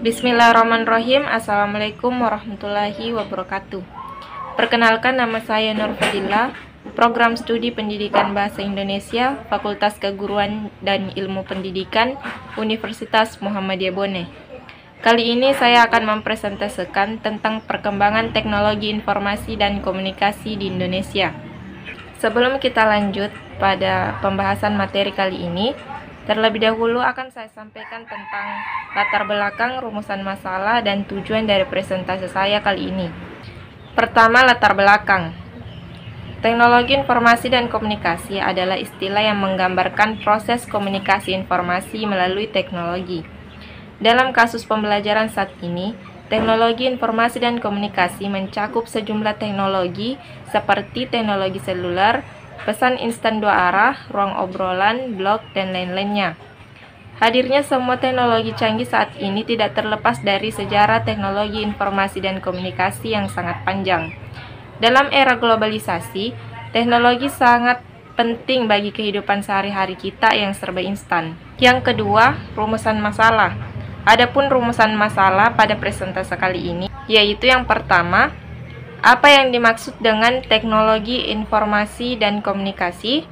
Bismillahirrahmanirrahim. Assalamualaikum warahmatullahi wabarakatuh. Perkenalkan, nama saya Nur Fadila, Program Studi Pendidikan Bahasa Indonesia, Fakultas Keguruan dan Ilmu Pendidikan, Universitas Muhammadiyah Bone. Kali ini saya akan mempresentasikan tentang perkembangan teknologi informasi dan komunikasi di Indonesia. Sebelum kita lanjut pada pembahasan materi kali ini, terlebih dahulu akan saya sampaikan tentang latar belakang, rumusan masalah, dan tujuan dari presentasi saya kali ini. Pertama, latar belakang. Teknologi informasi dan komunikasi adalah istilah yang menggambarkan proses komunikasi informasi melalui teknologi. Dalam kasus pembelajaran saat ini, teknologi informasi dan komunikasi mencakup sejumlah teknologi seperti teknologi seluler, pesan instan dua arah, ruang obrolan, blog, dan lain-lainnya. Hadirnya semua teknologi canggih saat ini tidak terlepas dari sejarah teknologi informasi dan komunikasi yang sangat panjang. Dalam era globalisasi, teknologi sangat penting bagi kehidupan sehari-hari kita yang serba instan. Yang kedua, rumusan masalah. Adapun rumusan masalah pada presentasi kali ini, yaitu yang pertama, apa yang dimaksud dengan teknologi informasi dan komunikasi?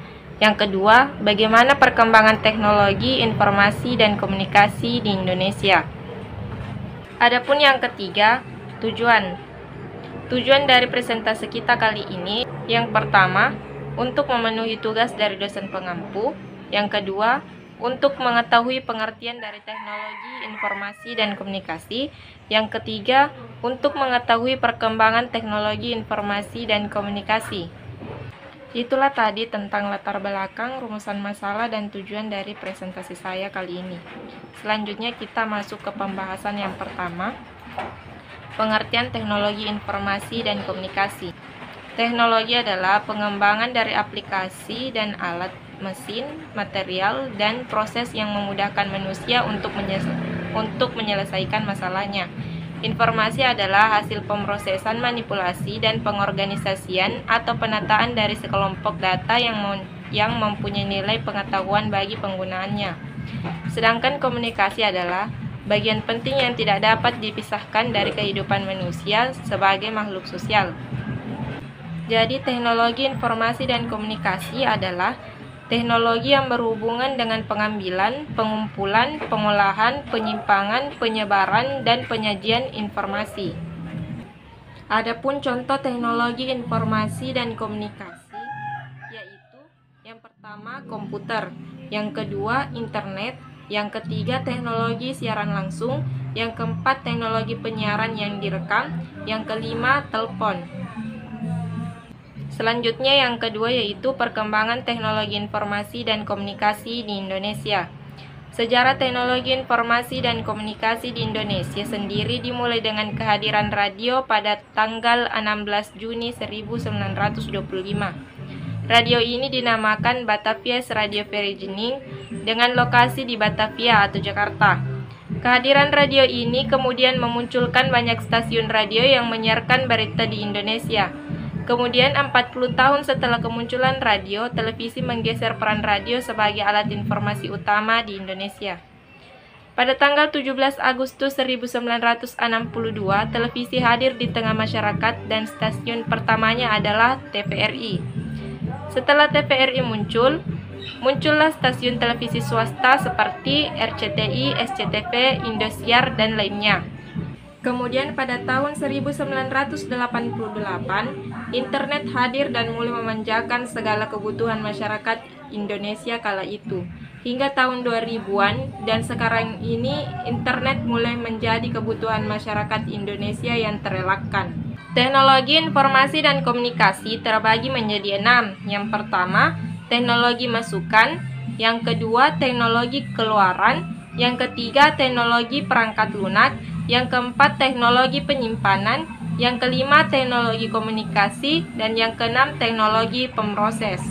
Yang kedua, bagaimana perkembangan teknologi informasi dan komunikasi di Indonesia? Adapun yang ketiga, tujuan. Tujuan dari presentasi kita kali ini, yang pertama, untuk memenuhi tugas dari dosen pengampu. Yang kedua, untuk mengetahui pengertian dari teknologi informasi dan komunikasi. Yang ketiga, untuk mengetahui perkembangan teknologi informasi dan komunikasi. Itulah tadi tentang latar belakang, rumusan masalah, dan tujuan dari presentasi saya kali ini. Selanjutnya kita masuk ke pembahasan yang pertama, pengertian teknologi informasi dan komunikasi. Teknologi adalah pengembangan dari aplikasi dan alat, mesin, material, dan proses yang memudahkan manusia untuk menyelesaikan masalahnya. Informasi adalah hasil pemrosesan, manipulasi, dan pengorganisasian atau penataan dari sekelompok data yang mempunyai nilai pengetahuan bagi penggunaannya. Sedangkan komunikasi adalah bagian penting yang tidak dapat dipisahkan dari kehidupan manusia sebagai makhluk sosial. Jadi, teknologi informasi dan komunikasi adalah teknologi yang berhubungan dengan pengambilan, pengumpulan, pengolahan, penyimpangan, penyebaran, dan penyajian informasi. Adapun contoh teknologi informasi dan komunikasi yaitu yang pertama komputer, yang kedua internet, yang ketiga teknologi siaran langsung, yang keempat teknologi penyiaran yang direkam, yang kelima telepon. Selanjutnya yang kedua yaitu perkembangan teknologi informasi dan komunikasi di Indonesia. Sejarah teknologi informasi dan komunikasi di Indonesia sendiri dimulai dengan kehadiran radio pada tanggal 16 Juni 1925. Radio ini dinamakan Batavia's Radio Vereeniging dengan lokasi di Batavia atau Jakarta. Kehadiran radio ini kemudian memunculkan banyak stasiun radio yang menyiarkan berita di Indonesia. Kemudian 40 tahun setelah kemunculan radio, televisi menggeser peran radio sebagai alat informasi utama di Indonesia. Pada tanggal 17 Agustus 1962, televisi hadir di tengah masyarakat dan stasiun pertamanya adalah TVRI. Setelah TVRI muncullah stasiun televisi swasta seperti RCTI, SCTV, Indosiar, dan lainnya. Kemudian pada tahun 1988, internet hadir dan mulai memanjakan segala kebutuhan masyarakat Indonesia kala itu. Hingga tahun 2000-an dan sekarang ini internet mulai menjadi kebutuhan masyarakat Indonesia yang terelakkan. Teknologi informasi dan komunikasi terbagi menjadi 6. Yang pertama, teknologi masukan. Yang kedua, teknologi keluaran. Yang ketiga, teknologi perangkat lunak. Yang keempat, teknologi penyimpanan. Yang kelima, teknologi komunikasi. Dan yang keenam, teknologi pemroses.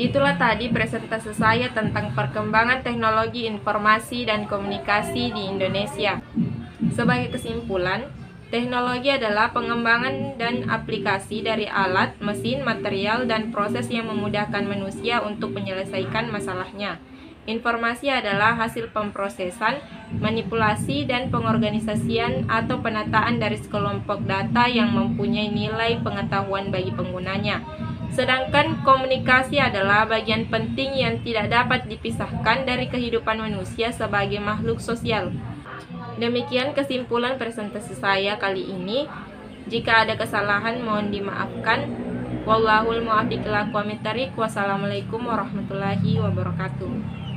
Itulah tadi presentasi saya tentang perkembangan teknologi informasi dan komunikasi di Indonesia. Sebagai kesimpulan, teknologi adalah pengembangan dan aplikasi dari alat, mesin, material, dan proses yang memudahkan manusia untuk menyelesaikan masalahnya. Informasi adalah hasil pemrosesan, manipulasi, dan pengorganisasian atau penataan dari sekelompok data yang mempunyai nilai pengetahuan bagi penggunanya. Sedangkan komunikasi adalah bagian penting yang tidak dapat dipisahkan dari kehidupan manusia sebagai makhluk sosial. Demikian kesimpulan presentasi saya kali ini. Jika ada kesalahan mohon dimaafkan. Wallahul muwaffiq ila aqwamit thoriq. Wassalamualaikum warahmatullahi wabarakatuh.